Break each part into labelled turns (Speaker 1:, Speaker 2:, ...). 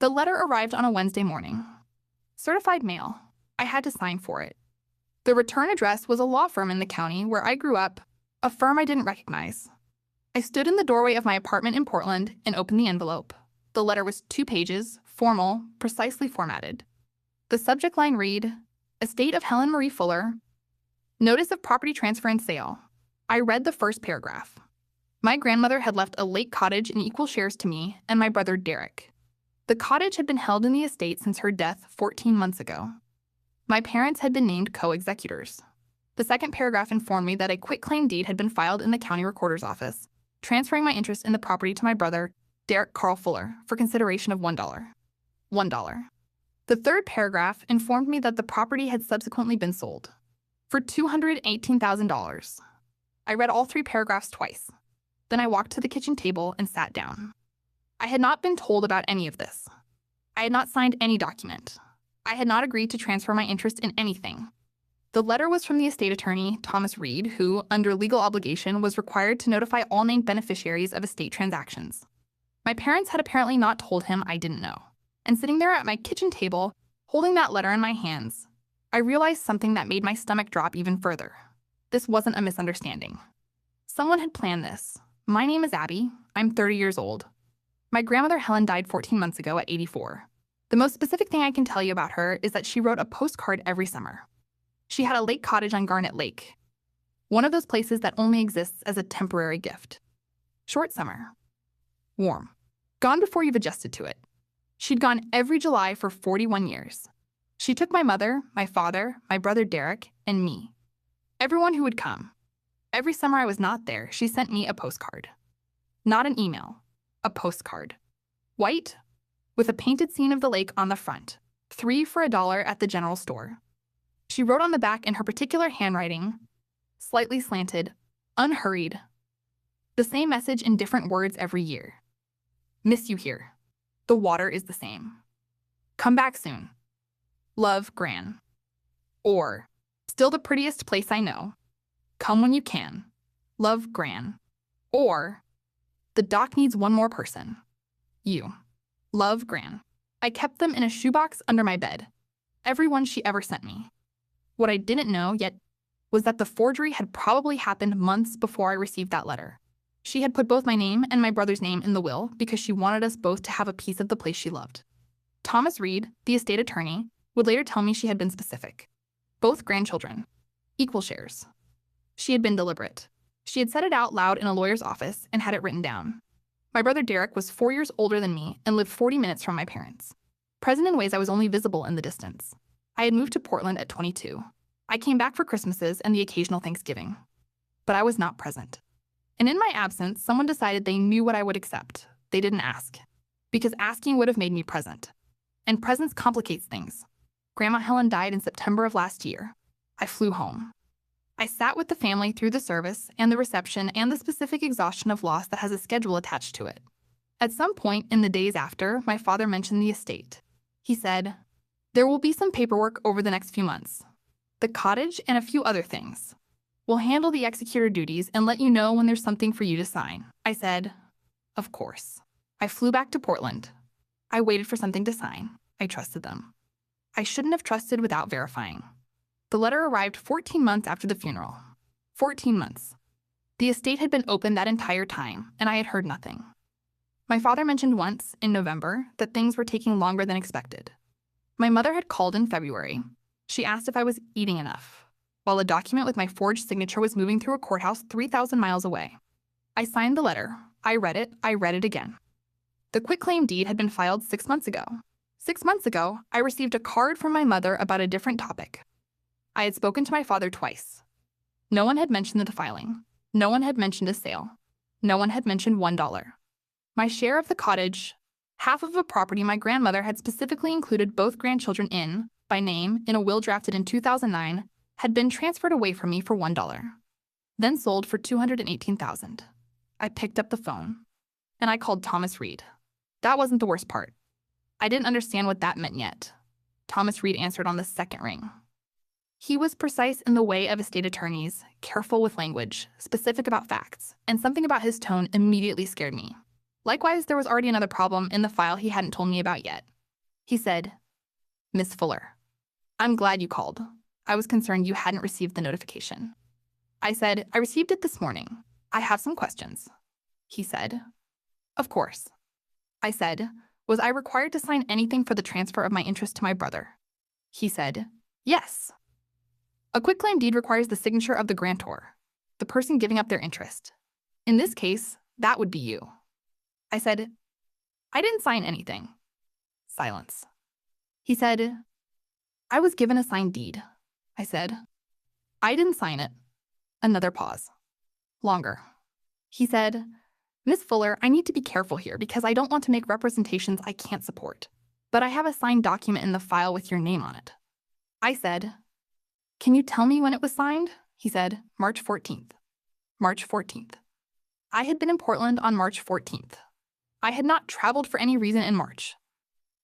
Speaker 1: The letter arrived on a Wednesday morning. Certified mail. I had to sign for it. The return address was a law firm in the county where I grew up, a firm I didn't recognize. I stood in the doorway of my apartment in Portland and opened the envelope. The letter was 2 pages, formal, precisely formatted. The subject line read, Estate of Helen Marie Fuller, Notice of Property Transfer and Sale. I read the first paragraph. My grandmother had left a lake cottage in equal shares to me and my brother Derek. The cottage had been held in the estate since her death 14 months ago. My parents had been named co-executors. The second paragraph informed me that a quitclaim deed had been filed in the county recorder's office, transferring my interest in the property to my brother, Derek Carl Fuller, for consideration of $1. $1. The third paragraph informed me that the property had subsequently been sold for $218,000. I read all 3 paragraphs twice. Then I walked to the kitchen table and sat down. I had not been told about any of this. I had not signed any document. I had not agreed to transfer my interest in anything. The letter was from the estate attorney, Thomas Reed, who, under legal obligation, was required to notify all named beneficiaries of estate transactions. My parents had apparently not told him I didn't know. And sitting there at my kitchen table, holding that letter in my hands, I realized something that made my stomach drop even further. This wasn't a misunderstanding. Someone had planned this. My name is Abby. I'm 30 years old. My grandmother Helen died 14 months ago at 84. The most specific thing I can tell you about her is that she wrote a postcard every summer. She had a lake cottage on Garnet Lake, one of those places that only exists as a temporary gift. Short summer. Warm. Gone before you've adjusted to it. She'd gone every July for 41 years. She took my mother, my father, my brother Derek, and me. Everyone who would come. Every summer I was not there, she sent me a postcard. Not an email. A postcard. White, with a painted scene of the lake on the front. 3 for $1 at the general store. She wrote on the back in her particular handwriting, slightly slanted, unhurried, the same message in different words every year. Miss you here. The water is the same. Come back soon. Love, Gran. Or, still the prettiest place I know. Come when you can. Love, Gran. Or, the dock needs one more person. You. Love, Gran. I kept them in a shoebox under my bed. Every one she ever sent me. What I didn't know yet was that the forgery had probably happened months before I received that letter. She had put both my name and my brother's name in the will because she wanted us both to have a piece of the place she loved. Thomas Reed, the estate attorney, would later tell me she had been specific. Both grandchildren. Equal shares. She had been deliberate. She had said it out loud in a lawyer's office and had it written down. My brother Derek was 4 years older than me and lived 40 minutes from my parents. Present in ways I was only visible in the distance. I had moved to Portland at 22. I came back for Christmases and the occasional Thanksgiving. But I was not present. And in my absence, someone decided they knew what I would accept. They didn't ask. Because asking would have made me present. And presence complicates things. Grandma Helen died in September of last year. I flew home. I sat with the family through the service and the reception and the specific exhaustion of loss that has a schedule attached to it. At some point in the days after, my father mentioned the estate. He said, "There will be some paperwork over the next few months. The cottage and a few other things. We'll handle the executor duties and let you know when there's something for you to sign." I said, "Of course." I flew back to Portland. I waited for something to sign. I trusted them. I shouldn't have trusted without verifying. The letter arrived 14 months after the funeral. 14 months. The estate had been open that entire time, and I had heard nothing. My father mentioned once, in November, that things were taking longer than expected. My mother had called in February. She asked if I was eating enough, while a document with my forged signature was moving through a courthouse 3,000 miles away. I signed the letter. I read it again. The quitclaim deed had been filed 6 months ago. 6 months ago, I received a card from my mother about a different topic. I had spoken to my father twice. No one had mentioned the filing. No one had mentioned a sale. No one had mentioned $1. My share of the cottage, half of a property my grandmother had specifically included both grandchildren in, by name, in a will drafted in 2009, had been transferred away from me for $1. Then sold for $218,000. I picked up the phone, and I called Thomas Reed. That wasn't the worst part. I didn't understand what that meant yet. Thomas Reed answered on the second ring. He was precise in the way of estate attorneys, careful with language, specific about facts, and something about his tone immediately scared me. Likewise, there was already another problem in the file he hadn't told me about yet. He said, "Miss Fuller, I'm glad you called. I was concerned you hadn't received the notification." I said, "I received it this morning. I have some questions." He said, "Of course." I said, "Was I required to sign anything for the transfer of my interest to my brother?" He said, "Yes. A quitclaim deed requires the signature of the grantor, the person giving up their interest. In this case, that would be you." I said, "I didn't sign anything." Silence. He said, "I was given a signed deed." I said, "I didn't sign it." Another pause. Longer. He said, "Miss Fuller, I need to be careful here because I don't want to make representations I can't support. But I have a signed document in the file with your name on it." I said, "Can you tell me when it was signed?" He said, "March 14th. March 14th. I had been in Portland on March 14th. I had not traveled for any reason in March.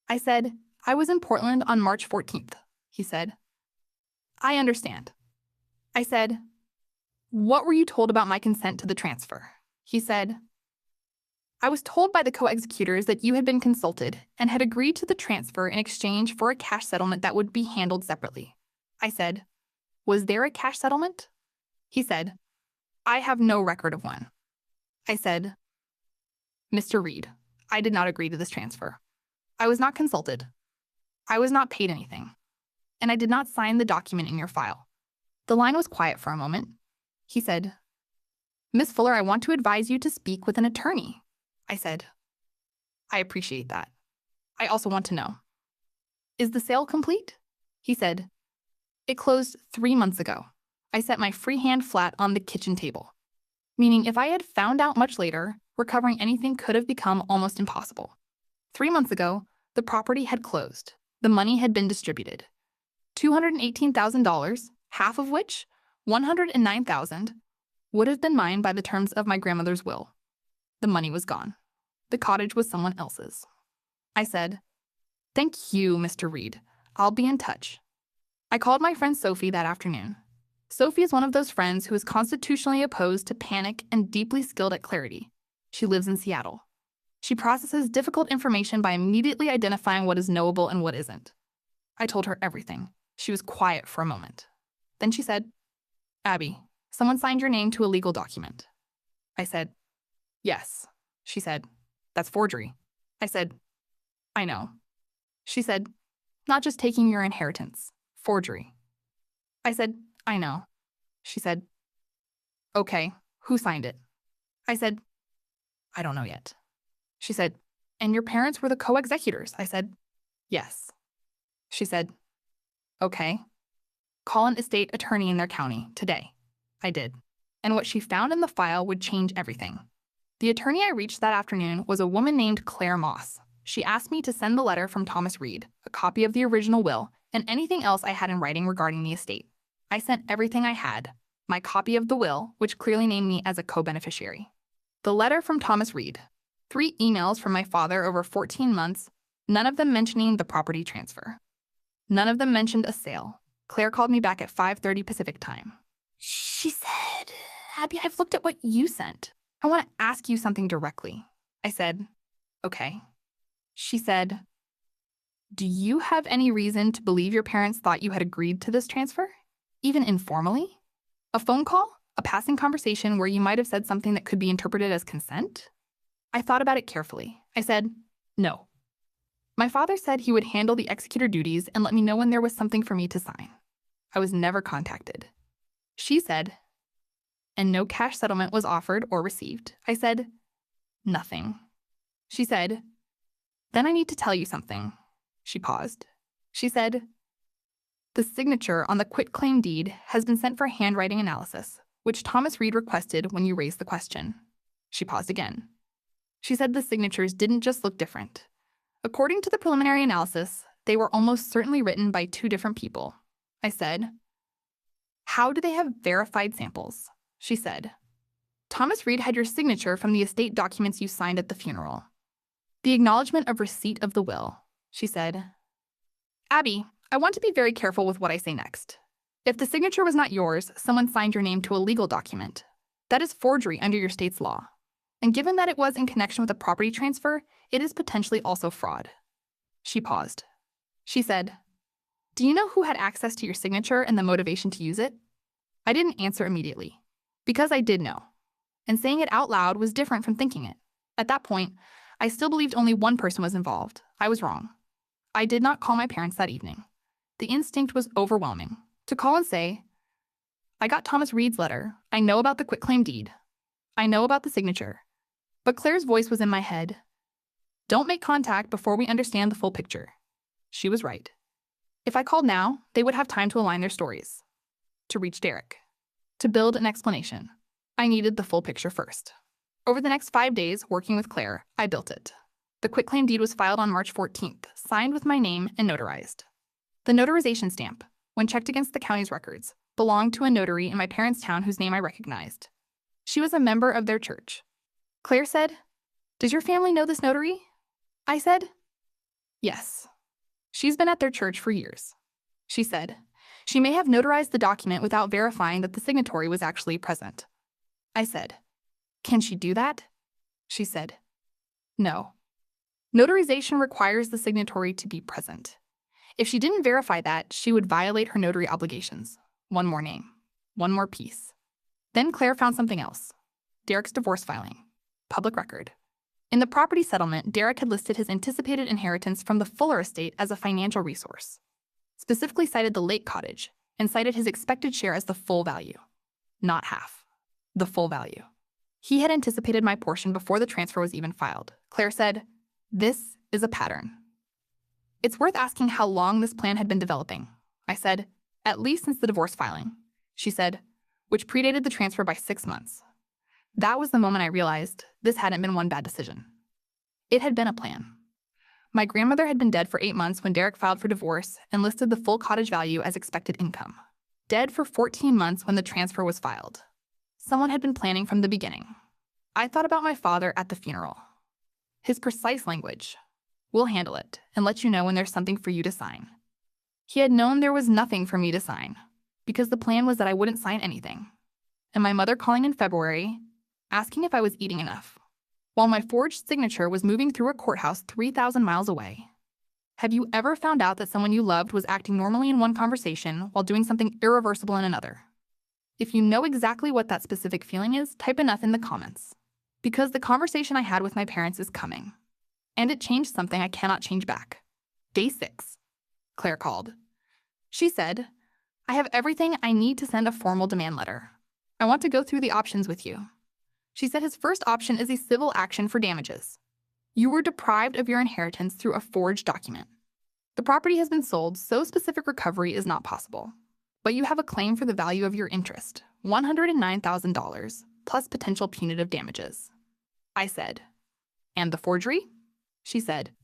Speaker 1: I said, "I was in Portland on March 14th. He said, "I understand." I said, "What were you told about my consent to the transfer?" He said, "I was told by the co-executors that you had been consulted and had agreed to the transfer in exchange for a cash settlement that would be handled separately." I said, "Was there a cash settlement?" He said, "I have no record of one." I said, "Mr. Reed, I did not agree to this transfer. I was not consulted. I was not paid anything. And I did not sign the document in your file." The line was quiet for a moment. He said, "Miss Fuller, I want to advise you to speak with an attorney." I said, "I appreciate that. I also want to know, is the sale complete?" He said, "It closed 3 months ago. I set my free hand flat on the kitchen table, meaning if I had found out much later, recovering anything could have become almost impossible. 3 months ago, the property had closed. The money had been distributed. $218,000, half of which, $109,000, would have been mine by the terms of my grandmother's will. The money was gone. The cottage was someone else's." I said, "Thank you, Mr. Reed. I'll be in touch." I called my friend Sophie that afternoon. Sophie is one of those friends who is constitutionally opposed to panic and deeply skilled at clarity. She lives in Seattle. She processes difficult information by immediately identifying what is knowable and what isn't. I told her everything. She was quiet for a moment. Then she said, "Abby, someone signed your name to a legal document." I said, "Yes." She said, "That's forgery." I said, "I know." She said, "Not just taking your inheritance, forgery." I said, "I know." She said, "Okay, who signed it?" I said, "I don't know yet." She said, "And your parents were the co-executors?" I said, "Yes." She said, "Okay. Call an estate attorney in their county today." I did. And what she found in the file would change everything. The attorney I reached that afternoon was a woman named Claire Moss. She asked me to send the letter from Thomas Reed, a copy of the original will, and anything else I had in writing regarding the estate. I sent everything I had, my copy of the will, which clearly named me as a co-beneficiary, the letter from Thomas Reed, 3 emails from my father over 14 months, none of them mentioning the property transfer. None of them mentioned a sale. Claire called me back at 5:30 Pacific time. She said, "Abby, I've looked at what you sent. I want to ask you something directly." I said, "Okay." She said, "Do you have any reason to believe your parents thought you had agreed to this transfer? Even informally? A phone call? A passing conversation where you might have said something that could be interpreted as consent?" I thought about it carefully. I said, "No. My father said he would handle the executor duties and let me know when there was something for me to sign. I was never contacted." She said, "And no cash settlement was offered or received?" I said, "Nothing." She said, "Then I need to tell you something." She paused. She said, "The signature on the quitclaim deed has been sent for handwriting analysis, which Thomas Reed requested when you raised the question." She paused again. She said the signatures didn't just look different. According to the preliminary analysis, they were almost certainly written by 2 different people. I said, "How do they have verified samples?" She said, "Thomas Reed had your signature from the estate documents you signed at the funeral. The acknowledgement of receipt of the will." She said, "Abby, I want to be very careful with what I say next. If the signature was not yours, someone signed your name to a legal document. That is forgery under your state's law. And given that it was in connection with a property transfer, it is potentially also fraud. She paused. She said, "Do you know who had access to your signature and the motivation to use it?" I didn't answer immediately, because I did know. And saying it out loud was different from thinking it. At that point, I still believed only one person was involved. I was wrong. I did not call my parents that evening. The instinct was overwhelming. To call and say, "I got Thomas Reed's letter. I know about the quitclaim deed. I know about the signature." But Claire's voice was in my head. "Don't make contact before we understand the full picture." She was right. If I called now, they would have time to align their stories. To reach Derek. To build an explanation. I needed the full picture first. Over the next 5 days, working with Claire, I built it. The quitclaim deed was filed on March 14th, signed with my name and notarized. The notarization stamp, when checked against the county's records, belonged to a notary in my parents' town whose name I recognized. She was a member of their church. Claire said, "Does your family know this notary?" I said, "Yes. She's been at their church for years." She said, "She may have notarized the document without verifying that the signatory was actually present." I said, "Can she do that?" She said, "No. Notarization requires the signatory to be present. If she didn't verify that, she would violate her notary obligations. One more name. One more piece." Then Claire found something else. Derek's divorce filing. Public record. In the property settlement, Derek had listed his anticipated inheritance from the Fuller estate as a financial resource. Specifically cited the lake cottage, and cited his expected share as the full value. Not half. The full value. He had anticipated my portion before the transfer was even filed. Claire said, "This is a pattern." It's worth asking how long this plan had been developing. I said, "At least since the divorce filing." She said, "Which predated the transfer by 6 months." That was the moment I realized this hadn't been one bad decision. It had been a plan. My grandmother had been dead for 8 months when Derek filed for divorce and listed the full cottage value as expected income. Dead for 14 months when the transfer was filed. Someone had been planning from the beginning. I thought about my father at the funeral. His precise language. "We'll handle it and let you know when there's something for you to sign." He had known there was nothing for me to sign, because the plan was that I wouldn't sign anything. And my mother calling in February, asking if I was eating enough, while my forged signature was moving through a courthouse 3,000 miles away. Have you ever found out that someone you loved was acting normally in one conversation while doing something irreversible in another? If you know exactly what that specific feeling is, type enough in the comments. Because the conversation I had with my parents is coming. And it changed something I cannot change back. Day 6. Claire called. She said, "I have everything I need to send a formal demand letter. I want to go through the options with you." She said his first option is a civil action for damages. You were deprived of your inheritance through a forged document. The property has been sold, so specific recovery is not possible. But you have a claim for the value of your interest, $109,000, plus potential punitive damages. I said, "And the forgery?" She said,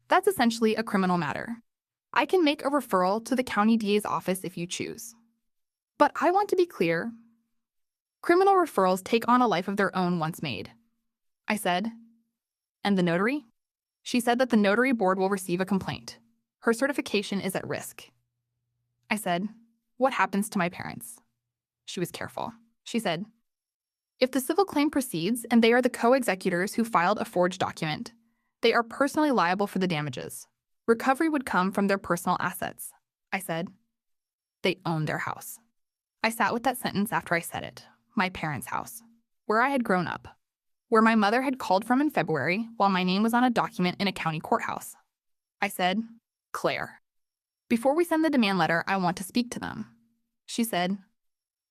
Speaker 1: "That's essentially a criminal matter. I can make a referral to the county DA's office if you choose. But I want to be clear. Criminal referrals take on a life of their own once made." I said, "And the notary?" She said that the notary board will receive a complaint. Her certification is at risk. I said, "What happens to my parents?" She was careful. She said, "If the civil claim proceeds and they are the co-executors who filed a forged document, they are personally liable for the damages. Recovery would come from their personal assets." I said, "They own their house." I sat with that sentence after I said it. My parents' house, where I had grown up, where my mother had called from in February while my name was on a document in a county courthouse. I said, "Claire, before we send the demand letter, I want to speak to them." She said,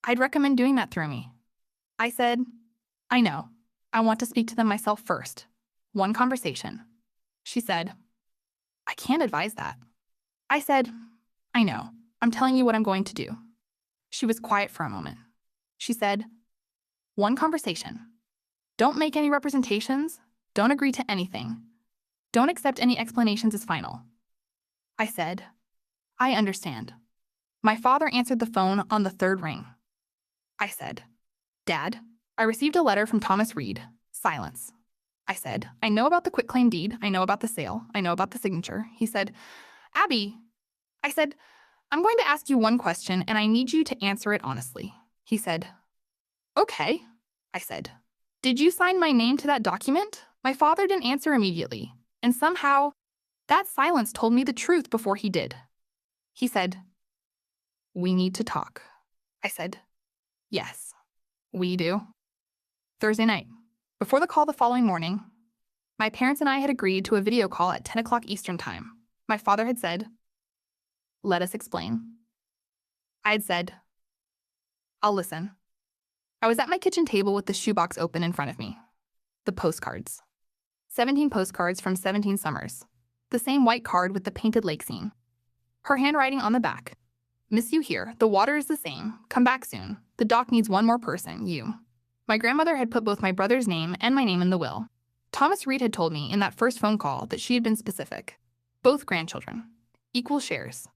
Speaker 1: "I'd recommend doing that through me." I said, "I know. I want to speak to them myself first. One conversation." She said, "I can't advise that." I said, "I know. I'm telling you what I'm going to do." She was quiet for a moment. She said, "One conversation. Don't make any representations. Don't agree to anything. Don't accept any explanations as final." I said, "I understand." My father answered the phone on the 3rd ring. I said, "Dad, I received a letter from Thomas Reed." Silence. I said, "I know about the quitclaim deed. I know about the sale. I know about the signature." He said, "Abby." I said, "I'm going to ask you one question and I need you to answer it honestly." He said, "Okay." I said, "Did you sign my name to that document?" My father didn't answer immediately, and somehow, that silence told me the truth before he did. He said, "We need to talk." I said, "Yes, we do." Thursday night. Before the call the following morning, my parents and I had agreed to a video call at 10 o'clock Eastern Time. My father had said, "Let us explain." I had said, "I'll listen." I was at my kitchen table with the shoebox open in front of me. The postcards. 17 postcards from 17 summers. The same white card with the painted lake scene. Her handwriting on the back. "Miss you here. The water is the same. Come back soon. The dock needs one more person, you." My grandmother had put both my brother's name and my name in the will. Thomas Reed had told me in that first phone call that she had been specific. Both grandchildren. Equal shares.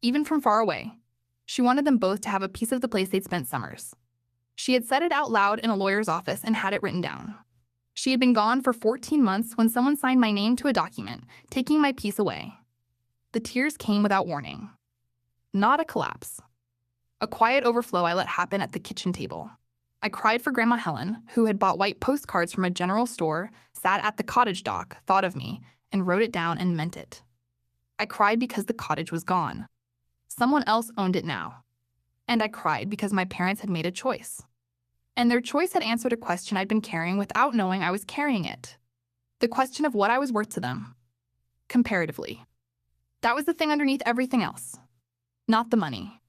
Speaker 1: Even from far away. She wanted them both to have a piece of the place they'd spent summers. She had said it out loud in a lawyer's office and had it written down. She had been gone for 14 months when someone signed my name to a document, taking my piece away. The tears came without warning. Not a collapse. A quiet overflow I let happen at the kitchen table. I cried for Grandma Helen, who had bought white postcards from a general store, sat at the cottage dock, thought of me, and wrote it down and meant it. I cried because the cottage was gone. Someone else owned it now. And I cried because my parents had made a choice. And their choice had answered a question I'd been carrying without knowing I was carrying it. The question of what I was worth to them. Comparatively. That was the thing underneath everything else. Not the money.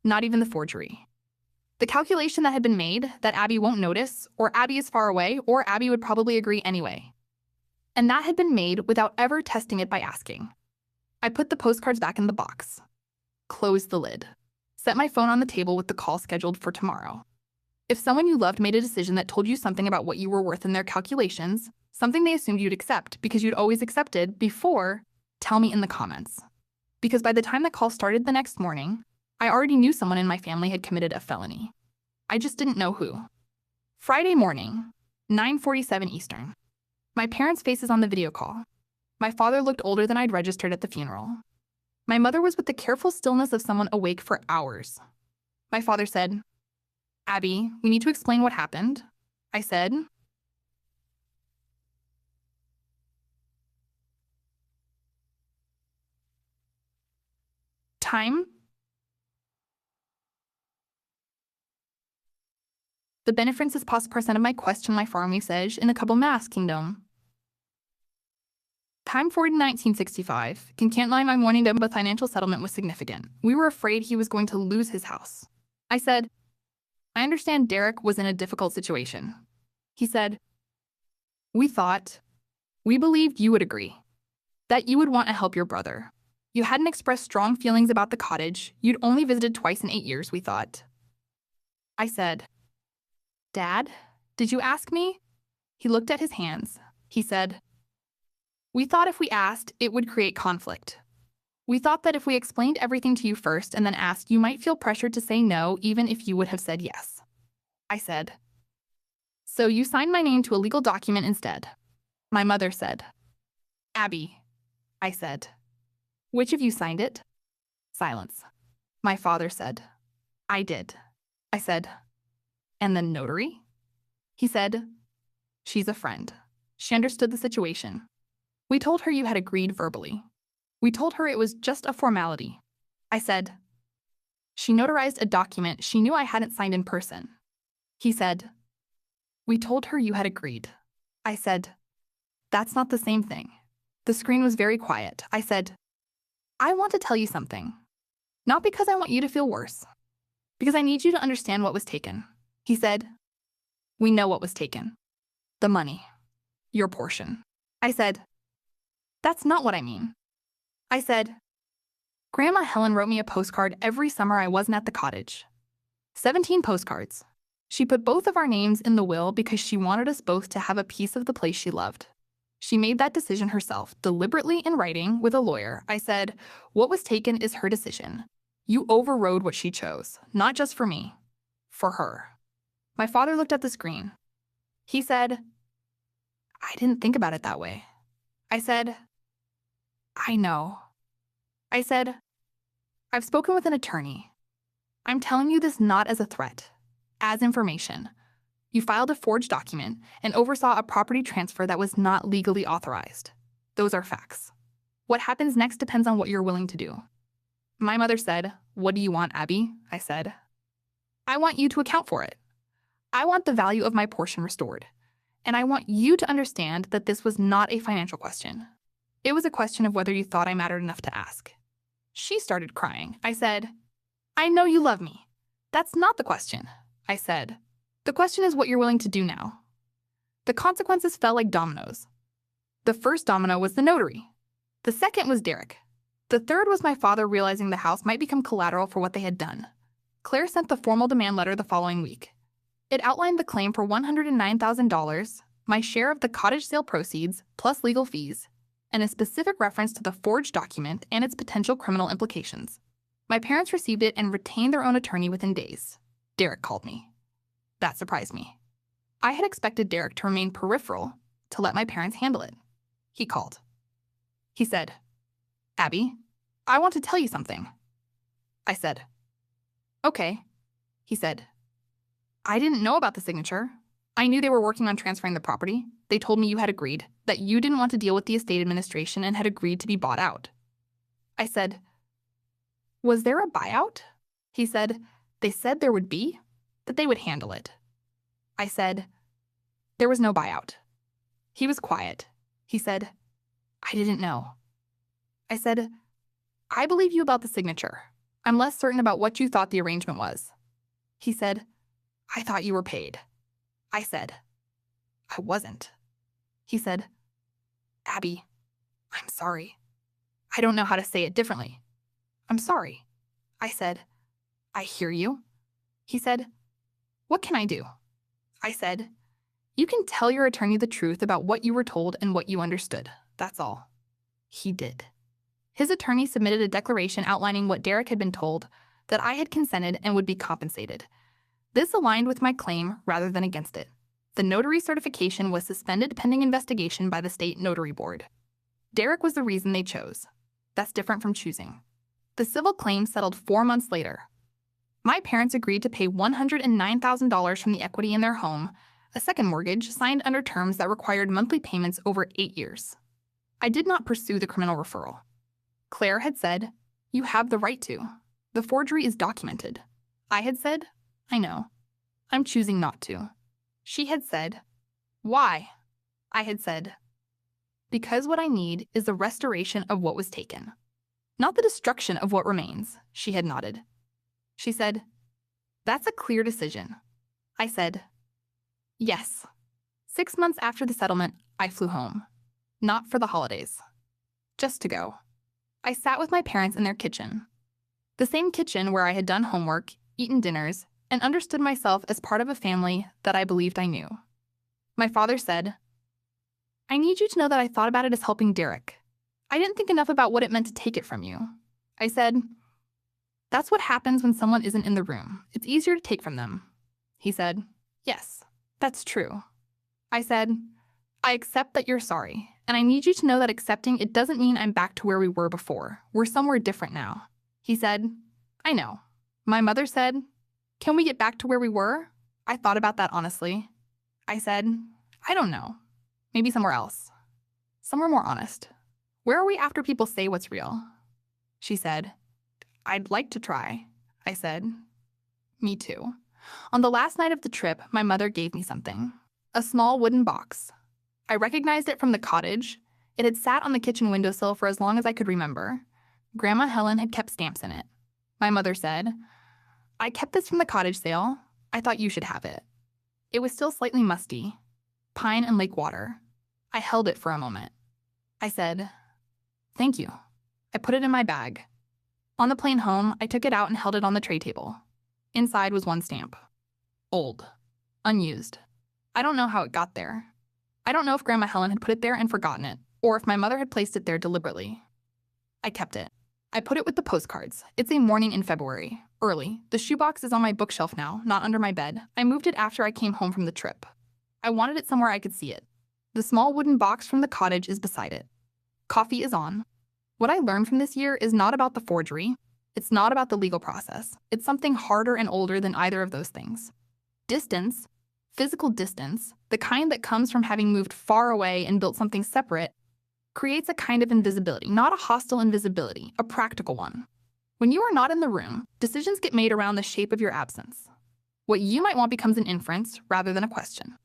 Speaker 1: Not even the forgery. The calculation that had been made that Abby won't notice, or Abby is far away, or Abby would probably agree anyway. And that had been made without ever testing it by asking. I put the postcards back in the box. Closed the lid. Set my phone on the table with the call scheduled for tomorrow. If someone you loved made a decision that told you something about what you were worth in their calculations, something they assumed you'd accept because you'd always accepted before, tell me in the comments. Because by the time the call started the next morning, I already knew someone in my family had committed a felony. I just didn't know who. Friday morning, 9:47 Eastern. My parents' faces on the video call. My father looked older than I'd registered at the funeral. My mother was with the careful stillness of someone awake for hours. My father said, "Abby, we need to explain what happened." I said, "Time?" The beneficence passe percent of my question my farm message in a couple mass kingdom. Time forward in 1965. Can't lie, my warning them, but financial settlement was significant. We were afraid he was going to lose his house. I said, "I understand Derek was in a difficult situation." He said, we believed you would agree. That you would want to help your brother. You hadn't expressed strong feelings about the cottage. You'd only visited twice in 8 years, we thought." I said, "Dad, did you ask me?" He looked at his hands. He said, "We thought if we asked, it would create conflict. We thought that if we explained everything to you first and then asked, you might feel pressured to say no even if you would have said yes." I said, "So you signed my name to a legal document instead." My mother said, "Abby." I said, "Which of you signed it?" Silence. My father said, "I did." I said, "And the notary?" He said, "She's a friend. She understood the situation. We told her you had agreed verbally. We told her it was just a formality." I said, "She notarized a document she knew I hadn't signed in person." He said, "We told her you had agreed." I said, "That's not the same thing." The screen was very quiet. I said, "I want to tell you something. Not because I want you to feel worse. Because I need you to understand what was taken." He said, "We know what was taken. The money. Your portion." I said, "That's not what I mean." I said, "Grandma Helen wrote me a postcard every summer I wasn't at the cottage. 17 postcards. She put both of our names in the will because she wanted us both to have a piece of the place she loved. She made that decision herself, deliberately in writing with a lawyer." I said, "What was taken is her decision. You overrode what she chose, not just for me, for her." My father looked at the screen. He said, "I didn't think about it that way." I said, "I know." I said, "I've spoken with an attorney. I'm telling you this not as a threat, as information. You filed a forged document and oversaw a property transfer that was not legally authorized. Those are facts. What happens next depends on what you're willing to do. My mother said, "What do you want, Abby?" I said, "I want you to account for it. I want the value of my portion restored. And I want you to understand that this was not a financial question. It was a question of whether you thought I mattered enough to ask." She started crying. I said, "I know you love me. That's not the question." I said, "The question is what you're willing to do now." The consequences fell like dominoes. The first domino was the notary. The second was Derek. The third was my father realizing the house might become collateral for what they had done. Claire sent the formal demand letter the following week. It outlined the claim for $109,000, my share of the cottage sale proceeds, plus legal fees, and a specific reference to the forged document and its potential criminal implications. My parents received it and retained their own attorney within days. Derek called me. That surprised me. I had expected Derek to remain peripheral, to let my parents handle it. He called. He said, "Abby, I want to tell you something." I said, "Okay." He said, "I didn't know about the signature. I knew they were working on transferring the property. They told me you had agreed, that you didn't want to deal with the estate administration and had agreed to be bought out." I said, "Was there a buyout?" He said, "They said there would be, that they would handle it." I said, "There was no buyout." He was quiet. He said, "I didn't know." I said, "I believe you about the signature. I'm less certain about what you thought the arrangement was." He said, "I thought you were paid." I said, "I wasn't." He said, "Abby, I'm sorry. I don't know how to say it differently. I'm sorry." I said, "I hear you." He said, "What can I do?" I said, "You can tell your attorney the truth about what you were told and what you understood. That's all." He did. His attorney submitted a declaration outlining what Derek had been told, that I had consented and would be compensated. This aligned with my claim rather than against it. The notary certification was suspended pending investigation by the state notary board. Derek was the reason they chose. That's different from choosing. The civil claim settled 4 months later. My parents agreed to pay $109,000 from the equity in their home, a second mortgage signed under terms that required monthly payments over 8 years. I did not pursue the criminal referral. Claire had said, "You have the right to. The forgery is documented." I had said, "I know. I'm choosing not to." She had said, "Why?" I had said, "Because what I need is the restoration of what was taken, not the destruction of what remains." She had nodded. She said, "That's a clear decision." I said, "Yes." 6 months after the settlement, I flew home. Not for the holidays. Just to go. I sat with my parents in their kitchen. The same kitchen where I had done homework, eaten dinners, and understood myself as part of a family that I believed I knew. My father said, "I need you to know that I thought about it as helping Derek. I didn't think enough about what it meant to take it from you." I said, "That's what happens when someone isn't in the room. It's easier to take from them." He said, "Yes, that's true." I said, "I accept that you're sorry, and I need you to know that accepting it doesn't mean I'm back to where we were before. We're somewhere different now." He said, "I know." My mother said, "Can we get back to where we were?" I thought about that honestly. I said, "I don't know. Maybe somewhere else. Somewhere more honest. Where are we after people say what's real?" She said, "I'd like to try." I said, "Me too." On the last night of the trip, my mother gave me something. A small wooden box. I recognized it from the cottage. It had sat on the kitchen windowsill for as long as I could remember. Grandma Helen had kept stamps in it. My mother said, "I kept this from the cottage sale. I thought you should have it." It was still slightly musty. Pine and lake water. I held it for a moment. I said, "Thank you." I put it in my bag. On the plane home, I took it out and held it on the tray table. Inside was one stamp. Old. Unused. I don't know how it got there. I don't know if Grandma Helen had put it there and forgotten it, or if my mother had placed it there deliberately. I kept it. I put it with the postcards. It's a morning in February. Early. The shoebox is on my bookshelf now, not under my bed. I moved it after I came home from the trip. I wanted it somewhere I could see it. The small wooden box from the cottage is beside it. Coffee is on. What I learned from this year is not about the forgery. It's not about the legal process. It's something harder and older than either of those things. Distance, Physical distance, the kind that comes from having moved far away and built something separate, creates a kind of invisibility, not a hostile invisibility, a practical one. When you are not in the room, decisions get made around the shape of your absence. What you might want becomes an inference rather than a question.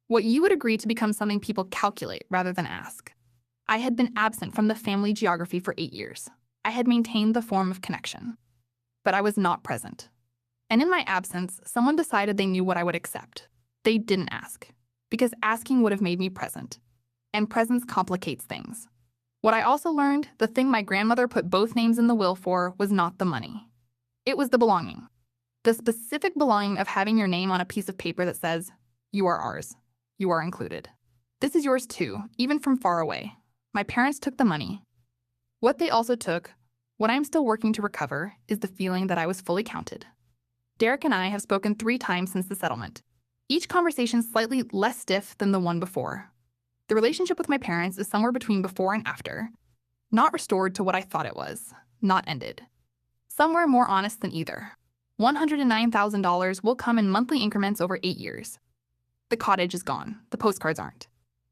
Speaker 1: What you would agree to becomes something people calculate rather than ask. I had been absent from the family geography for 8 years. I had maintained the form of connection. But I was not present. And in my absence, someone decided they knew what I would accept. They didn't ask, because asking would have made me present. And presence complicates things. What I also learned, the thing my grandmother put both names in the will for was not the money. It was the belonging. The specific belonging of having your name on a piece of paper that says, "You are ours. You are included. This is yours too, even from far away." My parents took the money. What they also took, what I'm still working to recover, is the feeling that I was fully counted. Derek and I have spoken 3 times since the settlement. Each conversation slightly less stiff than the one before. The relationship with my parents is somewhere between before and after. Not restored to what I thought it was. Not ended. Somewhere more honest than either. $109,000 will come in monthly increments over 8 years. The cottage is gone. The postcards aren't.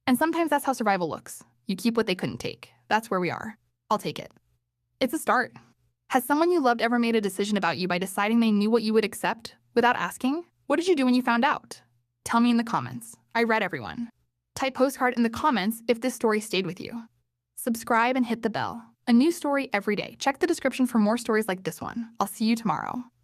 Speaker 1: And sometimes that's how survival looks. You keep what they couldn't take. That's where we are. I'll take it. It's a start. Has someone you loved ever made a decision about you by deciding they knew what you would accept without asking? What did you do when you found out? Tell me in the comments. I read everyone. Type postcard in the comments if this story stayed with you. Subscribe and hit the bell. A new story every day. Check the description for more stories like this one. I'll see you tomorrow.